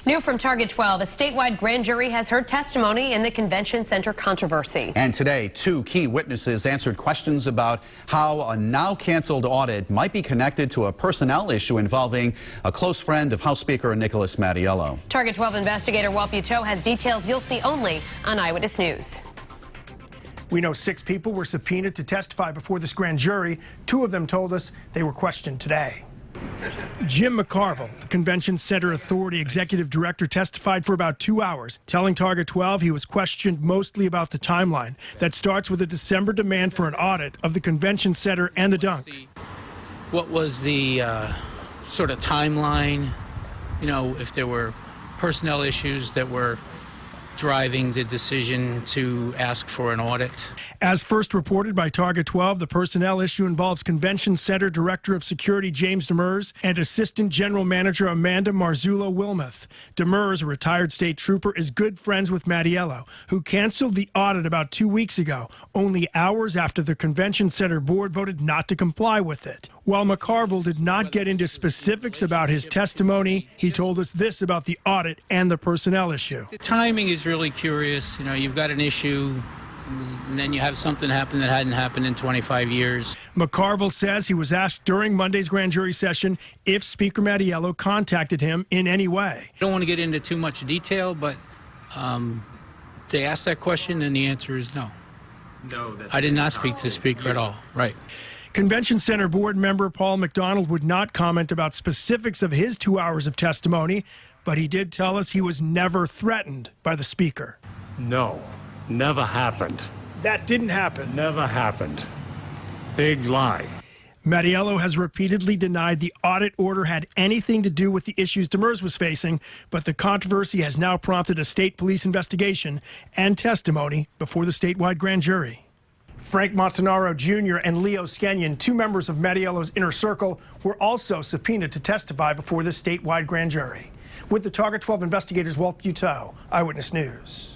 New from Target 12, a statewide grand jury has heard testimony in the convention center controversy. And today, two key witnesses answered questions about how a now canceled audit might be connected to a personnel issue involving a close friend of House Speaker Nicholas Mattiello. Target 12 investigator Walt Buteau has details you'll see only on Eyewitness News. We know 6 people were subpoenaed to testify before this grand jury. 2 of them told us they were questioned today. Jim McCarville, the Convention Center Authority Executive Director, testified for about 2 hours, telling Target 12 he was questioned mostly about the timeline that starts with a December demand for an audit of the Convention Center and the dunk. What was the sort of timeline, you know, if there were personnel issues that were driving the decision to ask for an audit? As first reported by Target 12, the personnel issue involves Convention Center Director of Security James Demers and Assistant General Manager Amanda Marzullo-Wilmoth. Demers, a retired state trooper, is good friends with Mattiello, who canceled the audit about 2 weeks ago, only hours after the Convention Center board voted not to comply with it. While McCarville did not get into specifics about his testimony, he told us this about the audit and the personnel issue. The timing is really curious. You know, you've got an issue, and then you have something happen that hadn't happened in 25 years. McCarville says he was asked during Monday's grand jury session if Speaker Mattiello contacted him in any way. I don't want to get into too much detail, but they asked that question, and the answer is no. No, I did not speak to the Speaker at all. Right. Convention Center board member Paul McDonald would not comment about specifics of his 2 hours of testimony, but he did tell us he was never threatened by the Speaker. No, never happened. That didn't happen. Never happened. Big lie. Mattiello has repeatedly denied the audit order had anything to do with the issues Demers was facing, but the controversy has now prompted a state police investigation and testimony before the statewide grand jury. Frank Montanaro Jr. and Leo Skenyon, 2 members of Mattiello's inner circle, were also subpoenaed to testify before the statewide grand jury. With the Target 12 investigators, Walt Buteau, Eyewitness News.